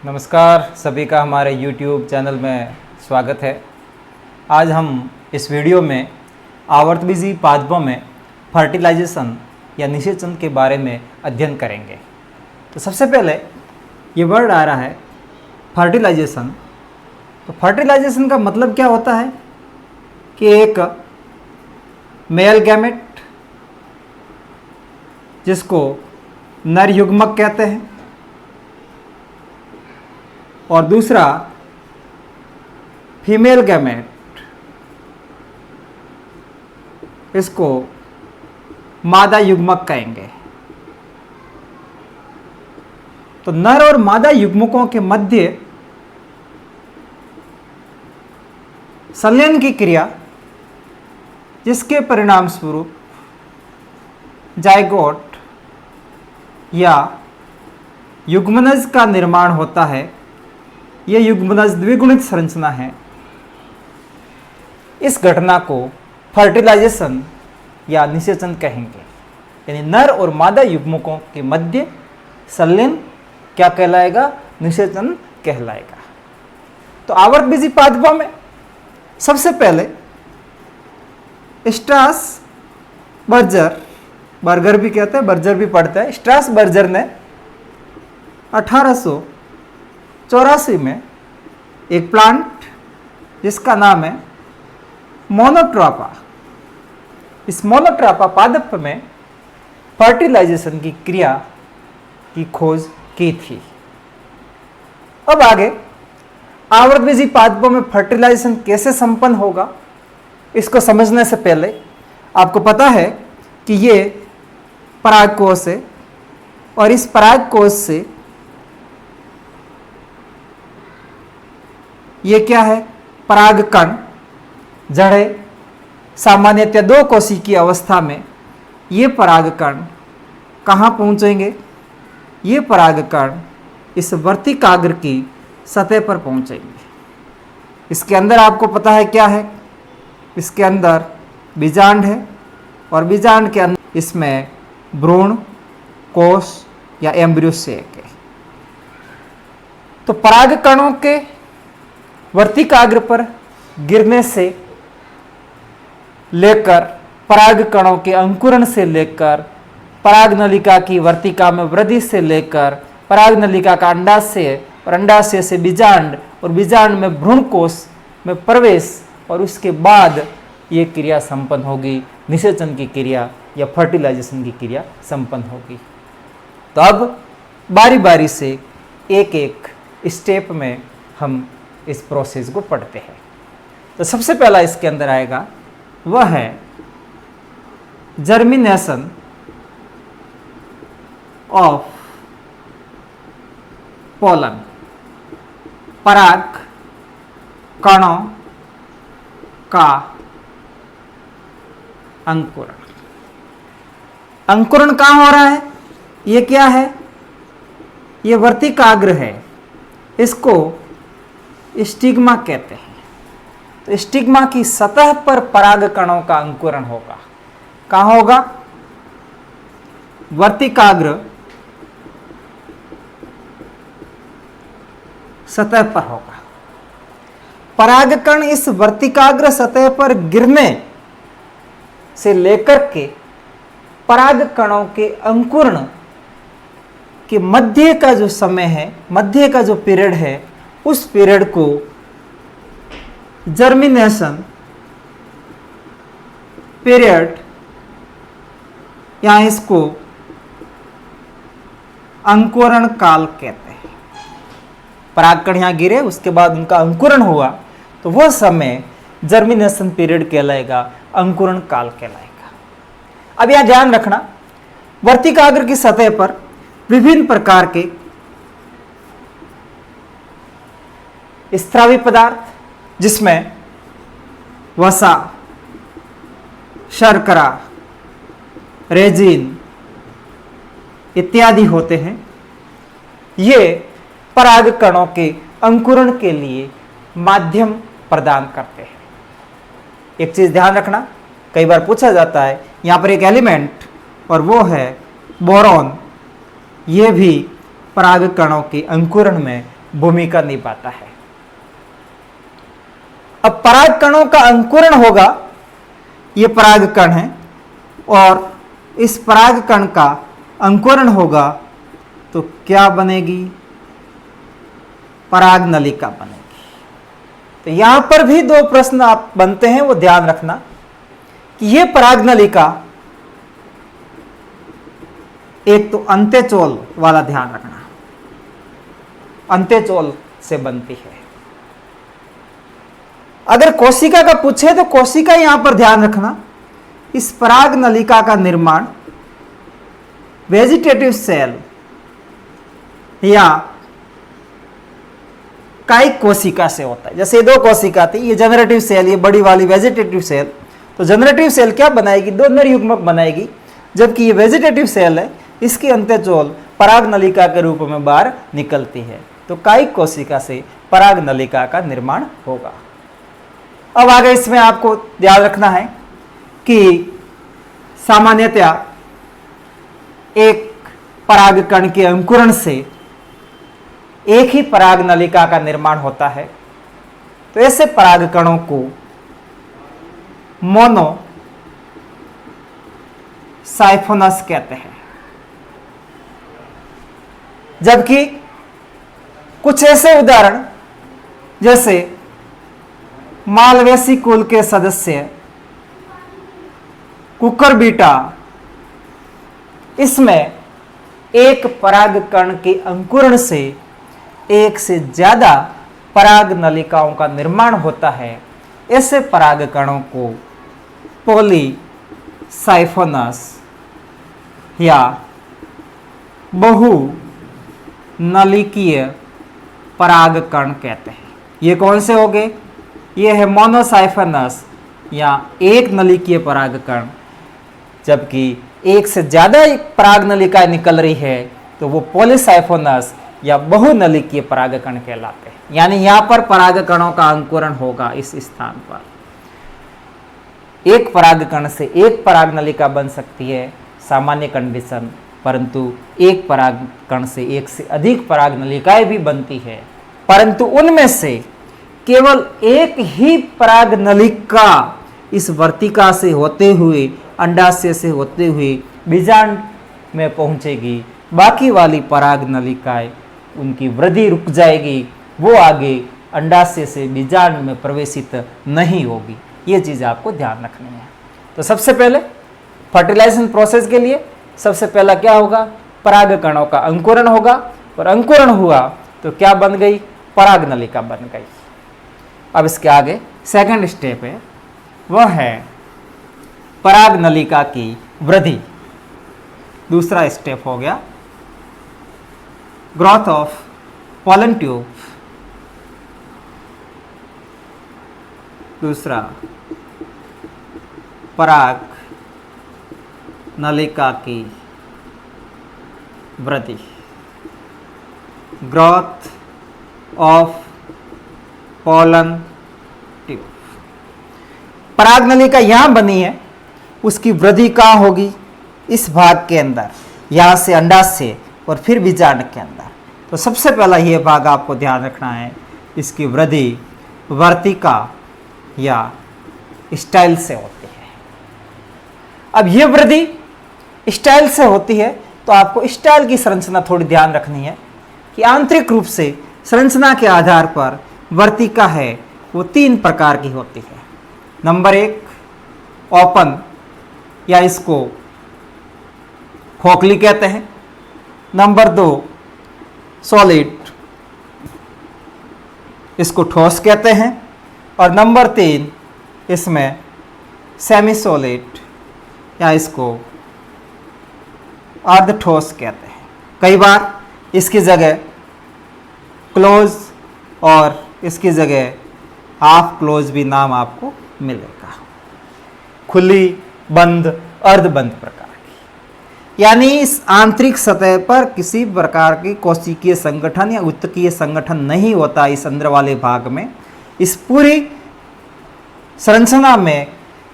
नमस्कार, सभी का हमारे YouTube चैनल में स्वागत है। आज हम इस वीडियो में आवर्तबीजी पादपों में फर्टिलाइजेशन या निषेचन के बारे में अध्ययन करेंगे। तो सबसे पहले ये वर्ड आ रहा है फर्टिलाइजेशन। तो फर्टिलाइजेशन का मतलब क्या होता है कि एक मेल गैमेट जिसको नर युग्मक कहते हैं और दूसरा फीमेल गैमेट, इसको मादा युग्मक कहेंगे। तो नर और मादा युग्मकों के मध्य संलयन की क्रिया, जिसके परिणाम स्वरूप जाइगोट या युग्मनज का निर्माण होता है। यह युग्मनज द्विगुणित संरचना है। इस घटना को फर्टिलाइजेशन या निषेचन कहेंगे। यानी नर और मादा युग्मकों के मध्य संलयन क्या कहलाएगा? निषेचन कहलाएगा। तो आवर्तबीजी पादपों में सबसे पहले स्ट्रासबर्गर, बर्गर भी कहते हैं, बर्जर भी पढ़ते हैं, स्ट्रासबर्गर ने 1884 में एक प्लांट जिसका नाम है मोनोट्रापा, इस मोनोट्रापा पादप में फर्टिलाइजेशन की क्रिया की खोज की थी। अब आगे आवर्तबीजी पादपों में फर्टिलाइजेशन कैसे संपन्न होगा, इसको समझने से पहले आपको पता है कि ये परागकोश है और इस परागकोश से ये क्या है? परागकण। जड़े सामान्यतः दो कोशी की अवस्था में ये परागकण कहाँ पहुँचेंगे? ये परागकण इस वर्तिकाग्र की सतह पर पहुँचेंगे। इसके अंदर आपको पता है क्या है? इसके अंदर बीजांड है और बीजांड के अंदर इसमें भ्रूण, कोश या एम्ब्रियो सेक है। तो परागकणों के वर्तिकाग्र पर गिरने से लेकर परागकणों के अंकुरण से लेकर पराग नलिका की वर्तिका में वृद्धि से लेकर पराग नलिका का अंडाशय और अंडाशय से बीजांड और बीजांड में भ्रूणकोश में प्रवेश और उसके बाद ये क्रिया संपन्न होगी, निषेचन की क्रिया या फर्टिलाइजेशन की क्रिया संपन्न होगी। तो अब बारी बारी से एक एक स्टेप में हम इस प्रोसेस को पढ़ते हैं। तो सबसे पहला इसके अंदर आएगा वह है जर्मिनेशन ऑफ पोलन, पराग कणों का अंकुरण। अंकुरण कहाँ हो रहा है? ये क्या है? ये वर्तिकाग्र है, इसको स्टिग्मा कहते हैं। तो स्टिग्मा की सतह पर पराग कणों का अंकुरण होगा। कहाँ होगा? वर्तिकाग्र सतह पर होगा। परागकण इस वर्तिकाग्र सतह पर गिरने से लेकर के पराग कणों के अंकुरण के मध्य का जो समय है, मध्य का जो पीरियड है, उस पीरियड को जर्मिनेशन पीरियड या इसको अंकुरण काल कहते हैं। परागकण यहां गिरे, उसके बाद उनका अंकुरण हुआ, तो वह समय जर्मिनेशन पीरियड कहलाएगा, अंकुरण काल कहलाएगा। अब यहां ध्यान रखना, वर्तिकाग्र की सतह पर विभिन्न प्रकार के स्रावी पदार्थ, जिसमें वसा, शर्करा, रेजिन इत्यादि होते हैं। ये पराग कणों के अंकुरण के लिए माध्यम प्रदान करते हैं। एक चीज ध्यान रखना, कई बार पूछा जाता है यहां पर एक एलिमेंट और वो है बोरॉन। ये भी पराग कणों के अंकुरण में भूमिका निभाता है। अब पराग कणों का अंकुरण होगा, ये पराग कण है, और इस पराग कण का अंकुरण होगा तो क्या बनेगी? पराग नलिका बनेगी। तो यहां पर भी दो प्रश्न आप बनते हैं, वो ध्यान रखना कि ये पराग नलिका एक तो अंत्यचोल वाला ध्यान रखना, अंत्यचोल से बनती है। अगर कोशिका का पूछे तो कोशिका यहां पर ध्यान रखना, इस पराग नलिका का निर्माण वेजिटेटिव सेल या कायिक कोशिका से होता है। जैसे दो कोशिका थी, ये जनरेटिव सेल, ये बड़ी वाली वेजिटेटिव सेल। तो जनरेटिव सेल क्या बनाएगी? दो नर युग्मक बनाएगी, जबकि ये वेजिटेटिव सेल है, इसकी अंत्यचोल पराग नलिका के रूप में बाहर निकलती है। तो कायिक कोशिका से पराग नलिका का निर्माण होगा। अब आगे इसमें आपको ध्यान रखना है कि सामान्यतया एक पराग कण के अंकुरण से एक ही पराग नलिका का निर्माण होता है। तो ऐसे पराग कणों को मोनोसाइफोनस कहते हैं। जबकि कुछ ऐसे उदाहरण जैसे मालवेसी कुल के सदस्य कुकुरबिटा, इसमें एक पराग कण के अंकुरण से एक से ज्यादा पराग नलिकाओं का निर्माण होता है। ऐसे पराग कणों को पॉलीसाइफोनस या बहु नलिकीय पराग कण कहते हैं। ये कौन से हो गए? ये है मोनोसाइफोनस या एक नलिकीय पराग कण। जबकि एक से ज्यादा पराग नलिकाएं निकल रही है तो वो पॉलीसाइफोनस या बहुनलिकीय परागकण कहलाते हैं। यानी यहां पर परागकणों का अंकुरण होगा इस स्थान पर। एक परागकण से एक पराग नलिका बन सकती है सामान्य कंडीशन, परंतु एक परागकण से एक से अधिक पराग नलिकाएं भी बनती है, परंतु उनमें से केवल एक ही पराग नलिका इस वर्तिका से होते हुए, अंडाशय से होते हुए बीजांड में पहुंचेगी। बाकी वाली पराग नलिकाएं उनकी वृद्धि रुक जाएगी, वो आगे अंडाशय से बीजांड में प्रवेशित नहीं होगी। ये चीज आपको ध्यान रखनी है। तो सबसे पहले फर्टिलाइजेशन प्रोसेस के लिए सबसे पहला क्या होगा? पराग कणों का अंकुरण होगा, और अंकुरण हुआ तो क्या बन गई? पराग नलिका बन गई। अब इसके आगे सेकंड स्टेप है, वह है पराग नलिका की वृद्धि। दूसरा स्टेप हो गया ग्रोथ ऑफ पॉलन ट्यूब। दूसरा पराग नलिका की वृद्धि, ग्रोथ ऑफ पॉलन ट्यूब। पराग नलिका यहां बनी है, उसकी वृद्धि कहाँ होगी? इस भाग के अंदर, यहां से अंडाशय और फिर बीजांड के अंदर। तो सबसे पहला यह भाग आपको ध्यान रखना है, इसकी वृद्धि वर्तिका या स्टाइल से होती है। अब यह वृद्धि स्टाइल से होती है तो आपको स्टाइल की संरचना थोड़ी ध्यान रखनी है कि आंतरिक रूप से संरचना के आधार पर वर्तिका है वो 3 प्रकार की होती है। नंबर 1 ओपन या इसको खोखली कहते हैं। नंबर 2 सॉलिड, इसको ठोस कहते हैं। और नंबर 3 इसमें सेमी सॉलिड या इसको अर्ध ठोस कहते हैं। कई बार इसकी जगह क्लोज और इसकी जगह हाफ क्लोज भी नाम आपको मिलेगा। खुली, बंद, अर्धबंद प्रकार की, यानी इस आंतरिक सतह पर किसी प्रकार की कोशिकीय संगठन या उत्तकीय संगठन नहीं होता। इस अंदर वाले भाग में इस पूरी संरचना में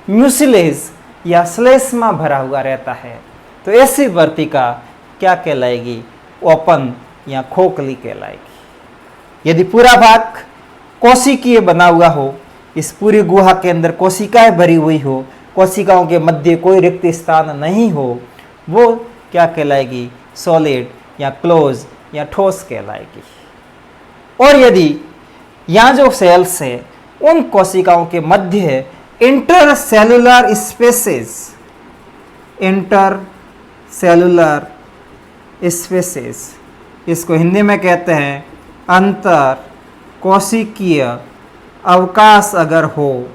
म्यूसिलेज या श्लेष्मा भरा हुआ रहता है। तो ऐसी वर्तिका क्या कहलाएगी? ओपन या खोखली कहलाएगी। यदि पूरा भाग कोशिकीय बना हुआ हो, इस पूरी गुहा के अंदर कोशिकाएं भरी हुई हो, कोशिकाओं के मध्य कोई रिक्त स्थान नहीं हो, वो क्या कहलाएगी? सॉलिड या क्लोज या ठोस कहलाएगी। और यदि यहाँ जो सेल्स है उन कोशिकाओं के मध्य इंटरसेलुलर स्पेसेस, इंटरसेलुलर स्पेसेस, इसको हिंदी में कहते हैं अंतर कोशिकीय अवकाश अगर हो,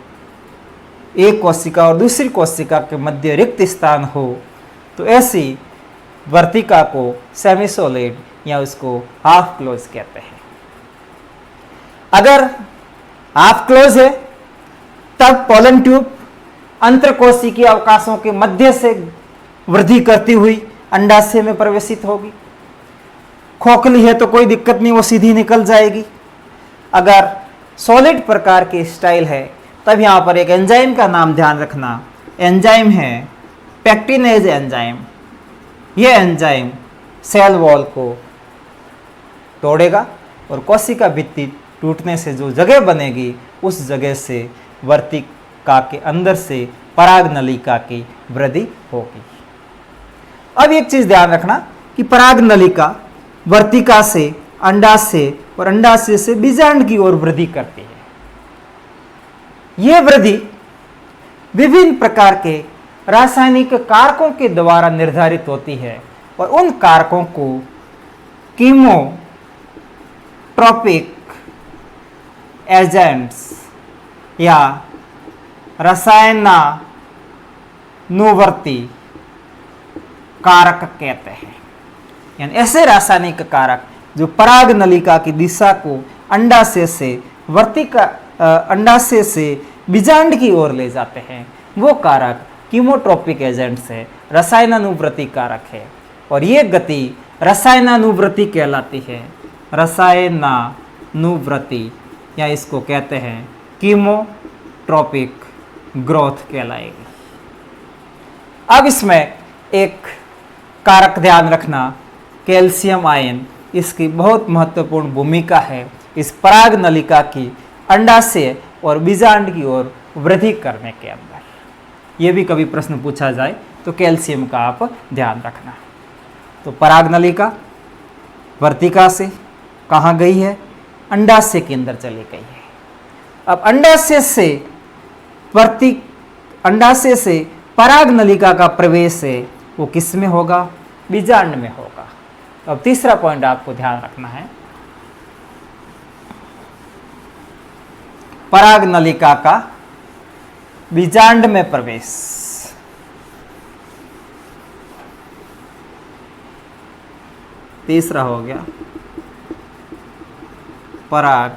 एक कोशिका और दूसरी कोशिका के मध्य रिक्त स्थान हो, तो ऐसी वर्तिका को सेमी सॉलिड या उसको हाफ क्लोज कहते हैं। अगर हाफ क्लोज है तब पोलन ट्यूब अंतरकोशिकीय अवकाशों के मध्य से वृद्धि करती हुई अंडाशय में प्रवेशित होगी। खोखली है तो कोई दिक्कत नहीं, वो सीधी निकल जाएगी। अगर सॉलिड प्रकार की स्टाइल है तब यहाँ पर एक एंजाइम का नाम ध्यान रखना, एंजाइम है पेक्टिनेज एंजाइम। यह एंजाइम सेल वॉल को तोड़ेगा और कोशिका भित्ति टूटने से जो जगह बनेगी उस जगह से वर्तिका के अंदर से पराग नलिका की वृद्धि होगी। अब एक चीज ध्यान रखना कि पराग नलिका वर्तिका से अंडाशय और अंडाशय से बीजांड की ओर वृद्धि करती है। यह वृद्धि विभिन्न प्रकार के रासायनिक कारकों के द्वारा निर्धारित होती है और उन कारकों को कीमोट्रोपिक एजेंट्स या रसायनानुवर्ती कारक कहते हैं। यानी ऐसे रासायनिक कारक जो पराग नलिका की दिशा को अंडाशय से अंडाशय से बीजांड की ओर ले जाते हैं, वो कारक कीमोट्रोपिक एजेंट्स है, रसायनानुवर्ती कारक है। और ये गति रसायनानुवर्ती कहलाती है, रसायनानुवर्ती या इसको कहते हैं कीमोट्रोपिक ग्रोथ कहलाएगी। अब इसमें एक कारक ध्यान रखना, कैल्शियम आयन, इसकी बहुत महत्वपूर्ण भूमिका है इस पराग नलिका की अंडाशय और बीजांड की ओर वृद्धि करने के अंदर। ये भी कभी प्रश्न पूछा जाए तो कैल्शियम का आप ध्यान रखना। तो पराग नलिका वर्तिका से कहाँ गई है? अंडाशय के अंदर चली गई है। अब अंडाशय से पराग नलिका का प्रवेश है वो किस में होगा? बीजांड में होगा। अब तीसरा पॉइंट आपको ध्यान रखना है, पराग नलिका का बीजांड में प्रवेश। तीसरा हो गया पराग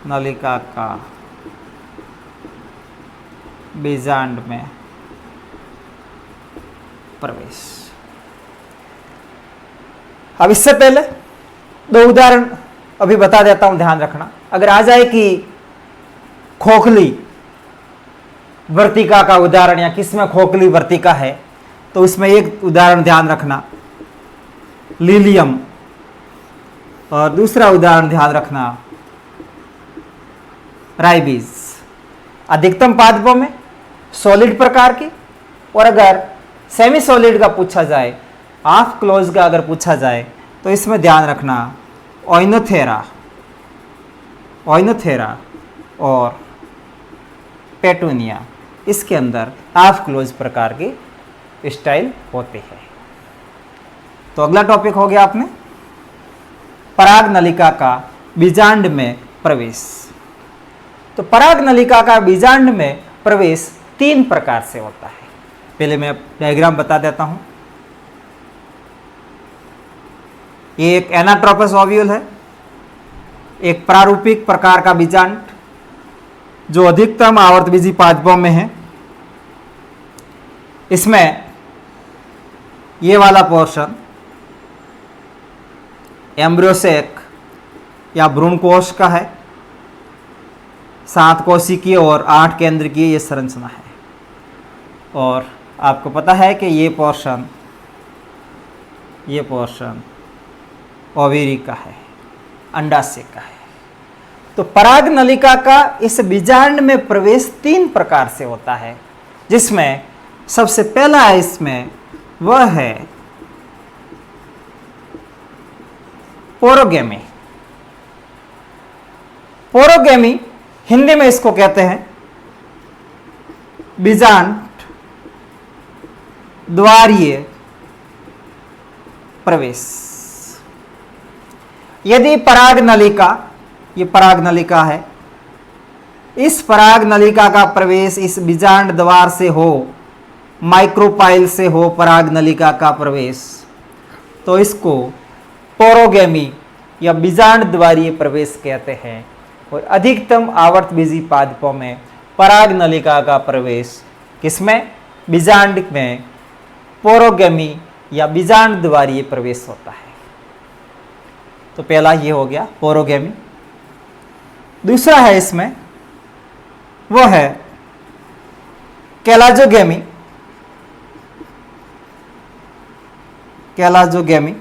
नलिका का बीजांड में प्रवेश। अब इससे पहले दो उदाहरण अभी बता देता हूं, ध्यान रखना। अगर आ जाए कि खोखली वर्तिका का उदाहरण या किसमें खोखली वर्तिका है, तो इसमें एक उदाहरण ध्यान रखना लीलियम, और दूसरा उदाहरण ध्यान रखना राइबीज। अधिकतम पादपों में सॉलिड प्रकार की, और अगर सेमी सॉलिड का पूछा जाए, हाफ क्लोज का अगर पूछा जाए, तो इसमें ध्यान रखना ओइनोथेरा और पेटूनिया, इसके अंदर हाफ क्लोज प्रकार की स्टाइल होती है। तो अगला टॉपिक हो गया आपने पराग नलिका का बीजांड में प्रवेश। तो पराग नलिका का बीजांड में प्रवेश 3 प्रकार से होता है। पहले मैं डायग्राम बता देता हूं। ये एक एनाट्रोपस ओव्यूल है, एक प्रारूपिक प्रकार का बीजांड जो अधिकतम आवर्तबीजी पादपों में है। इसमें ये वाला पोर्शन एम्ब्रियोसेक या भ्रूणकोश का है, 7 कोशिकीय और 8 केंद्रकीय ये संरचना है। और आपको पता है कि ये पोर्शन ओवेरी का है। अंडाशय का है। तो पराग नलिका का इस बीजांड में प्रवेश 3 प्रकार से होता है, जिसमें सबसे पहला है इसमें वह है पोरोगेमी। पोरोगेमी हिंदी में इसको कहते हैं बीजांड द्वारीय प्रवेश। यदि पराग नलिका, ये पराग नलिका है, इस पराग नलिका का प्रवेश इस बीजांड द्वार से हो, माइक्रोपाइल से हो पराग नलिका का प्रवेश, तो इसको पोरोगेमी या बीजांड द्वारीय प्रवेश कहते हैं। और अधिकतम आवर्तबीजी पादपों में पराग नलिका का प्रवेश किसमें? बीजांड में पोरोगेमी या बीजांड द्वारीय प्रवेश होता है। तो पहला ये हो गया पोरोगेमी। दूसरा है इसमें वो है कैलाजोगेमी। कैलाजोगेमी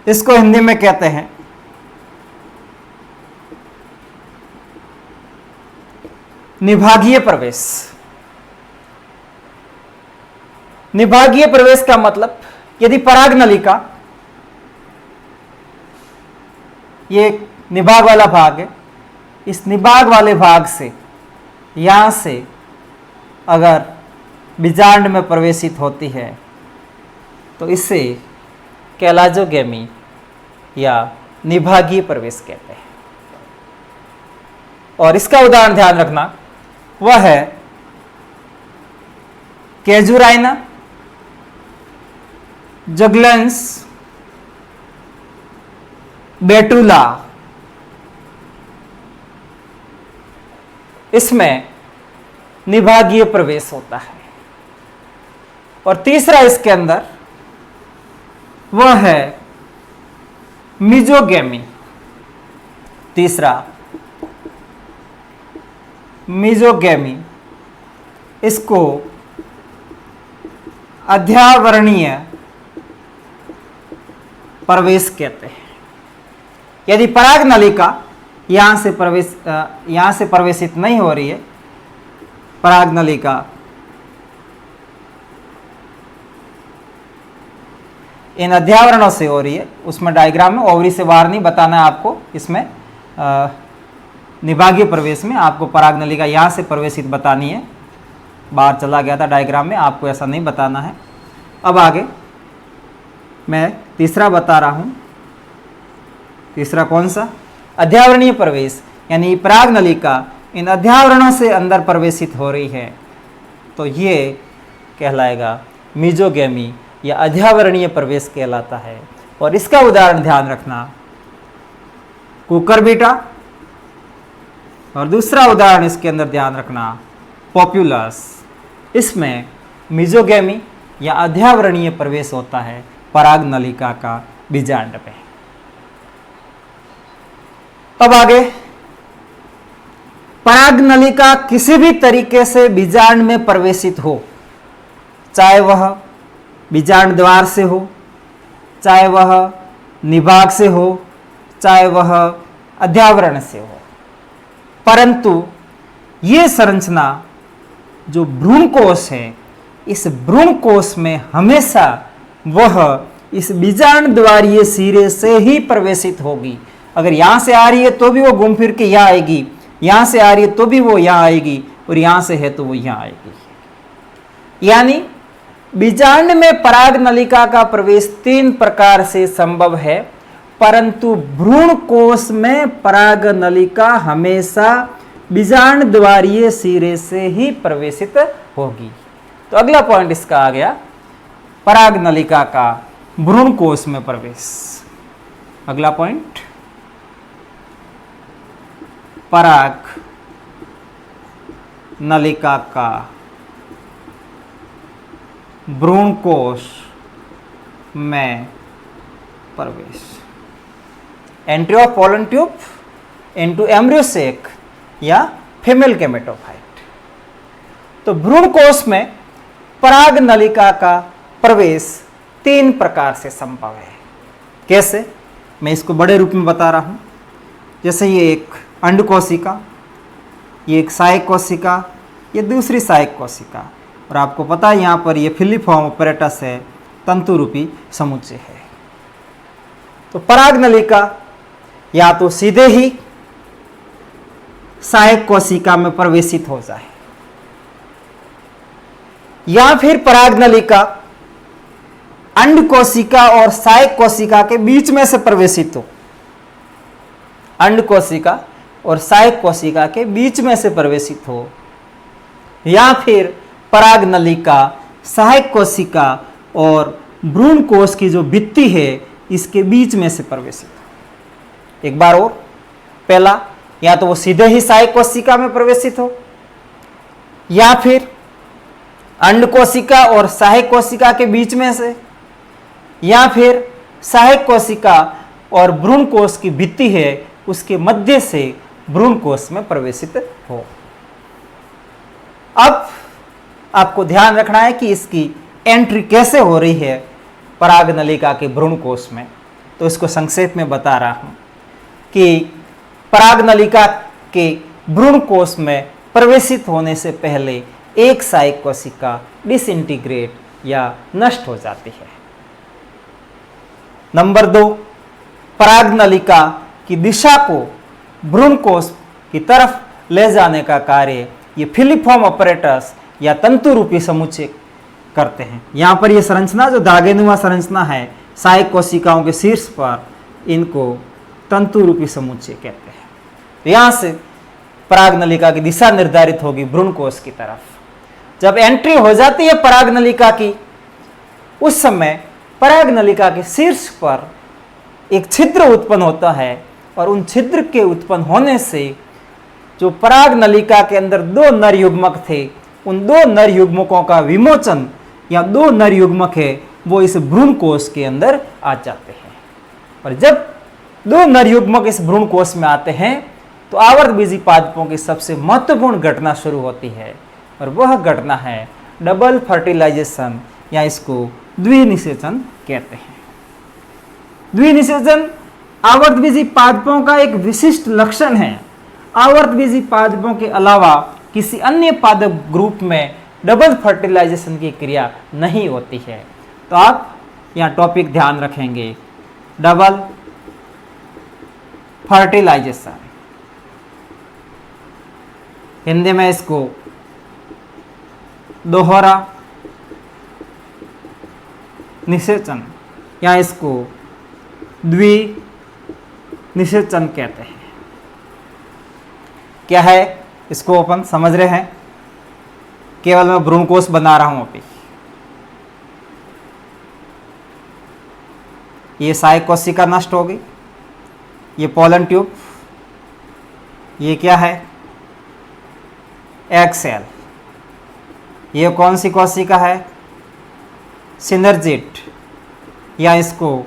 इसको हिंदी में कहते हैं निभागीय प्रवेश। निभागीय प्रवेश का मतलब, यदि पराग नलिका, ये निभाग वाला भाग है, इस निभाग वाले भाग से यहां से अगर बीजांड में प्रवेशित होती है तो इसे कैलाजोगेमी या निभागीय प्रवेश कहते हैं। और इसका उदाहरण ध्यान रखना, वह है कैजुराइना, जगलेंस, बेटुला। इसमें निभागीय प्रवेश होता है। और तीसरा इसके अंदर वह है मिजोगेमी। तीसरा मिजोगेमी, इसको अध्यावरणीय प्रवेश कहते हैं। यदि पराग नलिका यहां से प्रवेशित नहीं हो रही है, पराग नलिका इन अध्यावरणों से हो रही है, उसमें डायग्राम में ओवरी से बाहर नहीं बताना है आपको। इसमें निभागीय प्रवेश में आपको पराग नलिका यहाँ से प्रवेशित बतानी है, बाहर चला गया था डायग्राम में, आपको ऐसा नहीं बताना है। अब आगे मैं तीसरा बता रहा हूँ। तीसरा कौन सा? अध्यावरणीय प्रवेश, यानी पराग नलिका इन अध्यावरणों से अंदर प्रवेशित हो रही है तो ये कहलाएगा मिजोगेमी या अध्यावरणीय प्रवेश कहलाता है। और इसका उदाहरण ध्यान रखना, कुकुरबिटा। और दूसरा उदाहरण इसके अंदर ध्यान रखना, पॉपुलस। इसमें मिजोगेमी या अध्यावरणीय प्रवेश होता है पराग नलिका का बीजांड में। अब आगे, पराग नलिका किसी भी तरीके से बीजांड में प्रवेशित हो, चाहे वह बीजांड द्वार से हो, चाहे वह निभाग से हो, चाहे वह अध्यावरण से हो, परंतु ये संरचना जो भ्रूणकोश है, इस भ्रूणकोश में हमेशा वह इस बीजांड द्वारीय सिरे से ही प्रवेशित होगी। अगर यहां से आ रही है तो भी वो घूम फिर के यहां आएगी, यहां से आ रही है तो भी वो यहां आएगी, और यहां से है तो वो यहां आएगी। यानी बीजांड में पराग नलिका का प्रवेश 3 प्रकार से संभव है, परंतु भ्रूणकोश में पराग नलिका हमेशा बीजांड द्वारीय सिरे से ही प्रवेशित होगी। तो अगला पॉइंट इसका आ गया, पराग नलिका का भ्रूणकोश में प्रवेश। अगला पॉइंट, पराग नलिका का भ्रूणकोश में प्रवेश। Entry of pollen tube into embryo sac या फीमेल गेमेटोफाइट। तो भ्रूणकोश में पराग नलिका का प्रवेश 3 प्रकार से संभव है। कैसे? मैं इसको बड़े रूप में बता रहा हूँ। जैसे ये एक अंड कोशिका, ये एक सहायक कोशिका, ये दूसरी सहायक कोशिका, और आपको पता है यहाँ पर ये फिलीफॉर्म अपैरेटस है, तंतु रूपी समुच्चय है। तो पराग नलिका या तो सीधे ही सहायक कोशिका में प्रवेशित हो जाए, या फिर पराग नलिका अंड कोशिका और सहायक कोशिका के बीच में से प्रवेशित हो। अंड कोशिका और सहायक कोशिका के बीच में से प्रवेशित हो, या फिर पराग नलिका सहायक कोशिका और भ्रूण कोश की जो भित्ति है इसके बीच में से प्रवेशित हो। एक बार और, पहला, या तो वो सीधे ही सहायक कोशिका में प्रवेशित हो, या फिर अंड कोशिका और सहायक कोशिका के बीच में से, या फिर सहायक कोशिका और भ्रूण कोश की भित्ति है उसके मध्य से भ्रूण कोश में प्रवेशित हो। अब आपको ध्यान रखना है कि इसकी एंट्री कैसे हो रही है पराग नलिका के भ्रूण कोश में। तो इसको संक्षेप में बता रहा हूं कि पराग नलिका के भ्रूण कोश में प्रवेशित होने से पहले एक सहायक कोशिका डिसइंटीग्रेट या नष्ट हो जाती है। नंबर 2, पराग नलिका की दिशा को भ्रूण कोश की तरफ ले जाने का कार्य ये फिलीफॉर्म अपैरेटस या तंतु रूपी समुच्चय करते हैं। यहाँ पर ये संरचना जो धागेनुमा संरचना है सहायक कोशिकाओं के शीर्ष पर, इनको तंतु रूपी समुच्चय कहते हैं। तो यहाँ से पराग नलिका की दिशा निर्धारित होगी भ्रूण कोश की तरफ। जब एंट्री हो जाती है पराग नलिका की, उस समय पराग नलिका के शीर्ष पर एक छिद्र उत्पन्न होता है, और उन छिद्र के उत्पन्न होने से जो पराग नलिका के अंदर 2 नर युग्मक थे, उन 2 नर युग्मकों का विमोचन या 2 नर युग्मक है वो इस भ्रूण कोश के अंदर आ जाते हैं। और जब 2 नर युग्मक इस भ्रूण कोश में आते हैं तो आवर्तबीजी पादपों की सबसे महत्वपूर्ण घटना शुरू होती है, और वह घटना है डबल फर्टिलाइजेशन, या इसको द्विनिषेचन कहते हैं। द्विनिषेचन आवर्तबीजी पादपों का एक विशिष्ट लक्षण है। आवर्तबीजी पादपों के अलावा किसी अन्य पादप ग्रुप में डबल फर्टिलाइजेशन की क्रिया नहीं होती है। तो आप यहाँ टॉपिक ध्यान रखेंगे, डबल फर्टिलाइजेशन। हिंदी में इसको दोहरा निषेचन या इसको द्विनिषेचन कहते हैं। क्या है इसको अपन समझ रहे हैं? केवल मैं भ्रूण कोश बना रहा हूं अभी। ये सहायक कोशिका नष्ट होगी, ये पोलन ट्यूब, ये क्या है एग सेल। ये कौन सी कोशिका है? सिनर्जिड, या इसको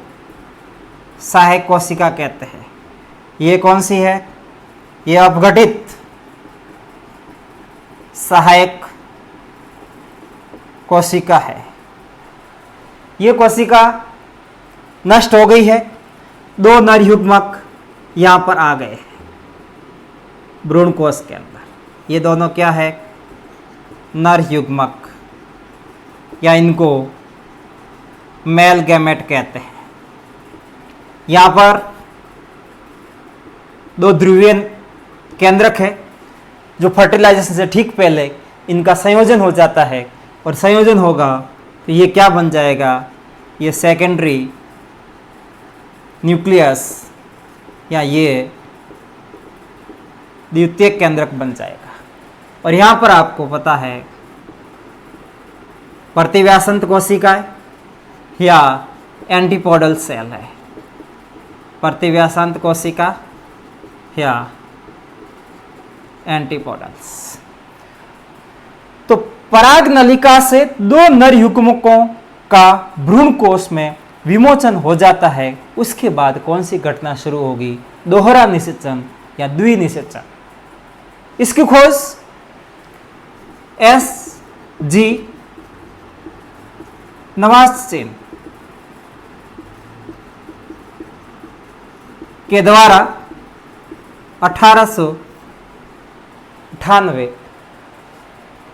सहायक कोशिका कहते हैं। ये कौन सी है? ये अपघटित सहायक कोशिका है। ये कोशिका नष्ट हो गई है, 2 नर युग्मक यहां पर आ गए भ्रूण कोश के अंदर। ये दोनों क्या है? नर युग्मक, या इनको मेल गैमेट कहते हैं। यहां पर 2 ध्रुवीय केंद्रक है जो फर्टिलाइजेशन से ठीक पहले इनका संयोजन हो जाता है, और संयोजन होगा तो ये क्या बन जाएगा? ये सेकेंडरी न्यूक्लियस या ये द्वितीयक केंद्रक बन जाएगा। और यहाँ पर आपको पता है प्रतिव्यासंत कोशिकाएं या एंटीपोडल सेल है। प्रतिव्यासंत कोशिका या एंटीपोडल्स। तो पराग नलिका से 2 नर युग्मकों का भ्रूण कोश में विमोचन हो जाता है। उसके बाद कौन सी घटना शुरू होगी? दोहरा निषेचन या द्विनिषेचन। इसकी खोज S.G. नवाज़चेन के द्वारा 1898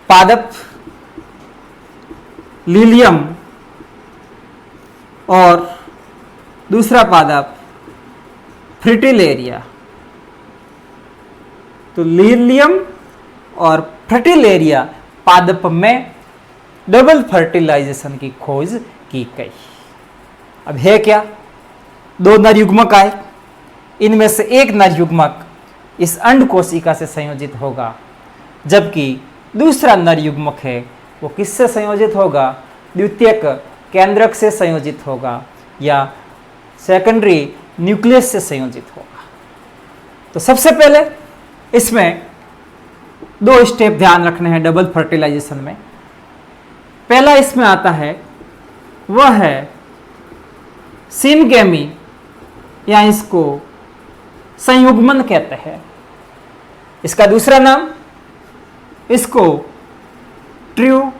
पादप लीलियम और दूसरा पादप फ्रिटिलेरिया। तो लीलियम और फ्रिटिलेरिया पादप में डबल फर्टिलाइजेशन की खोज की गई। अब है क्या, दो नर युग्मक आए, इनमें से एक नर युग्मक इस अंड कोशिका से संयोजित होगा, जबकि दूसरा नर युग्मक है वो किससे संयोजित होगा, द्वितीयक केंद्रक से संयोजित होगा या सेकेंडरी न्यूक्लियस से संयोजित होगा। तो सबसे पहले इसमें दो स्टेप ध्यान रखने हैं डबल फर्टिलाइजेशन में। पहला इसमें आता है वह है सिनगेमी या इसको संयुग्मन कहते हैं। इसका दूसरा नाम इसको ट्रू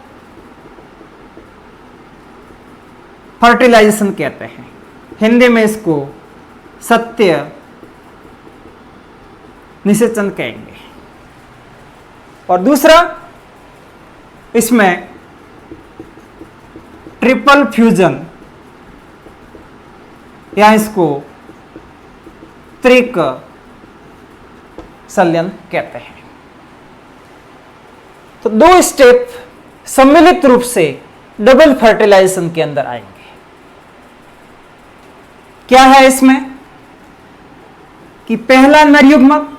फर्टिलाइजेशन कहते हैं। हिंदी में इसको सत्य निषेचन कहेंगे। और दूसरा इसमें ट्रिपल फ्यूजन या इसको त्रिक संलयन कहते हैं। तो दो स्टेप सम्मिलित रूप से डबल फर्टिलाइजेशन के अंदर आएंगे। क्या है इसमें कि पहला नर युग्मक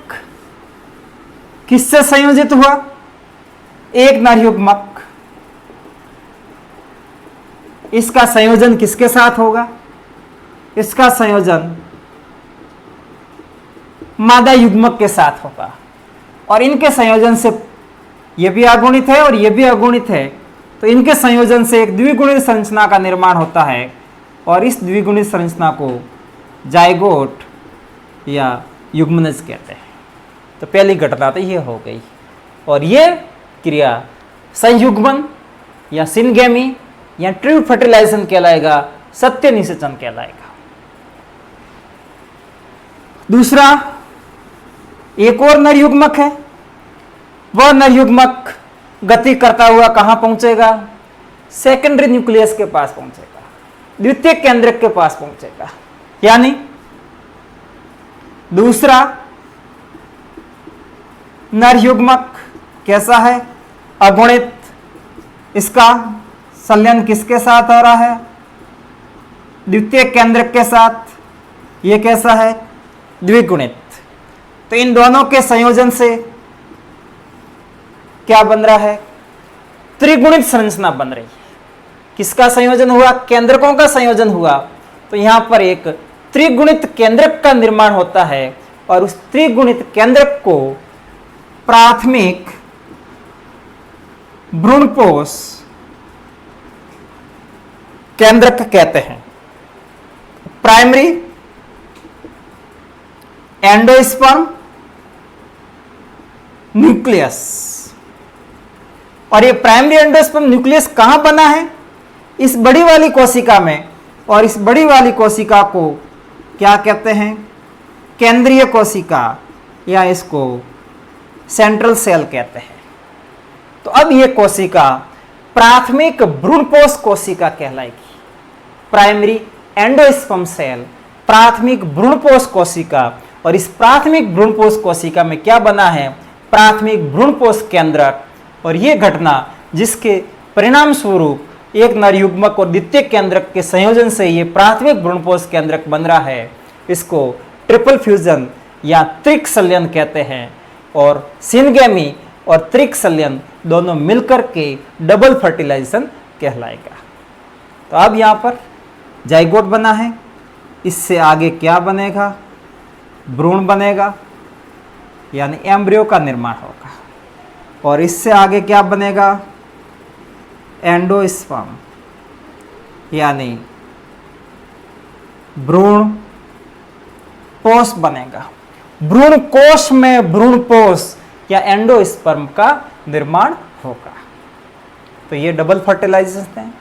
किससे संयोजित हुआ, एक नर युग्मक, इसका संयोजन किसके साथ होगा, इसका संयोजन मादा युग्मक के साथ होगा और इनके संयोजन से यह भी अगुणित है और यह भी अगुणित है, तो इनके संयोजन से एक द्विगुणित संरचना का निर्माण होता है और इस द्विगुणित संरचना को जाइगोट या युग्मनज कहते हैं। तो पहली घटना तो यह हो गई और यह क्रिया संयुग्मन या सिनगेमी या ट्रू फर्टिलाइजेशन कहलाएगा, सत्य निषेचन कहलाएगा। दूसरा एक और नर युग्मक है, वह नर युग्मक गति करता हुआ कहां पहुंचेगा, सेकेंडरी न्यूक्लियस के पास पहुंचेगा, द्वितीय केंद्रक के पास पहुंचेगा। यानी दूसरा नर युग्मक कैसा है, अगुणित, इसका संलयन किसके साथ हो रहा है, द्वितीय केंद्रक के साथ। यह कैसा है, द्विगुणित। तो इन दोनों के संयोजन से क्या बन रहा है, त्रिगुणित संरचना बन रही है। किसका संयोजन हुआ, केंद्रकों का संयोजन हुआ, तो यहां पर एक त्रिगुणित केंद्रक का निर्माण होता है और उस त्रिगुणित केंद्रक को प्राथमिक भ्रूणपोष केंद्रक कहते हैं। Primary endosperm nucleus. और ये प्राइमरी एंडोस्पर्म न्यूक्लियस कहां बना है, इस बड़ी वाली कोशिका में, और इस बड़ी वाली कोशिका को क्या कहते हैं, केंद्रीय कोशिका या इसको सेंट्रल सेल कहते हैं। तो अब यह कोशिका प्राथमिक भ्रूणपोष कोशिका कहलाएगी। प्राइमरी एंडोस्पर्म सेल, प्राथमिक भ्रूणपोष कोशिका। और इस प्राथमिक भ्रूणपोष कोशिका में क्या बना है, प्राथमिक भ्रूणपोष केंद्रक। और यह घटना जिसके परिणाम स्वरूप एक नर युग्मक और द्वितीय केंद्रक के संयोजन से यह प्राथमिक भ्रूणपोष केंद्रक बन रहा है, इसको ट्रिपल फ्यूजन या त्रिक संलयन कहते हैं। और सिनगेमी और त्रिक संलयन दोनों मिलकर के डबल फर्टिलाइजेशन कहलाएगा। तो अब यहां पर जाइगोट बना है, इससे आगे क्या बनेगा, भ्रूण बनेगा यानी एम्ब्रियो का निर्माण होगा। और इससे आगे क्या बनेगा, एंडोस्पर्म यानी भ्रूण कोश बनेगा। भ्रूण कोश में भ्रूणपोष या एंडोस्पर्म का निर्माण होगा। तो ये डबल फर्टिलाइजेशन है।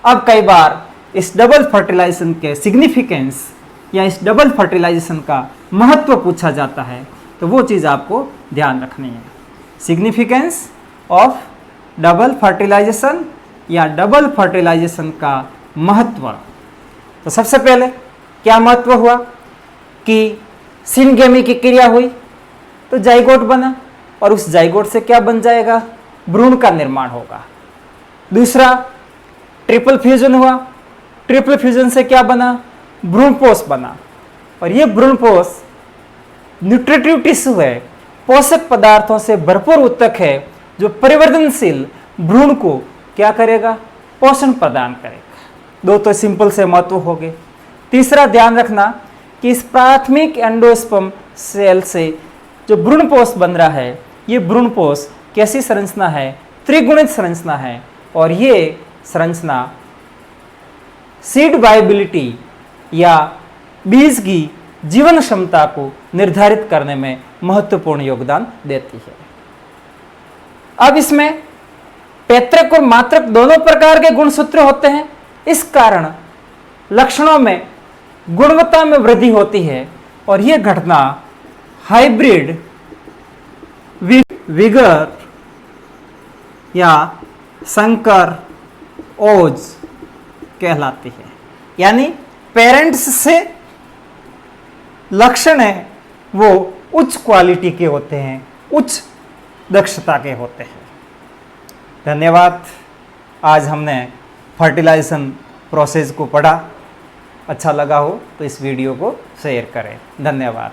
अब कई बार इस डबल फर्टिलाइजेशन के सिग्निफिकेंस या इस डबल फर्टिलाइजेशन का महत्व पूछा जाता है तो वो चीज़ आपको ध्यान रखनी है। सिग्निफिकेंस ऑफ डबल फर्टिलाइजेशन या डबल फर्टिलाइजेशन का महत्व। तो सबसे पहले क्या महत्व हुआ कि सिनगेमी की क्रिया हुई तो जाइगोट बना और उस जाइगोट से क्या बन जाएगा, भ्रूण का निर्माण होगा। दूसरा ट्रिपल फ्यूजन हुआ, ट्रिपल फ्यूजन से क्या बना, भ्रूणपोष बना और ये भ्रूणपोष न्यूट्रिटिव टिश्यू है, पोषक पदार्थों से भरपूर ऊतक है जो परिवर्तनशील भ्रूण को क्या करेगा, पोषण प्रदान करेगा। दो तो सिंपल से महत्व हो गए। तीसरा ध्यान रखना कि इस प्राथमिक एंडोस्पर्म सेल से जो भ्रूणपोष बन रहा है, ये भ्रूणपोष कैसी संरचना है, त्रिगुणित संरचना है और ये संरचना सीड वायबिलिटी या बीज की जीवन क्षमता को निर्धारित करने में महत्वपूर्ण योगदान देती है। अब इसमें पैतृक और मातृक दोनों प्रकार के गुणसूत्र होते हैं, इस कारण लक्षणों में गुणवत्ता में वृद्धि होती है और यह घटना हाइब्रिड विगर या संकर ओज कहलाती है। यानी पेरेंट्स से लक्षण है वो उच्च क्वालिटी के होते हैं, उच्च दक्षता के होते हैं। धन्यवाद। आज हमने फर्टिलाइजेशन प्रोसेस को पढ़ा। अच्छा लगा हो तो इस वीडियो को शेयर करें। धन्यवाद।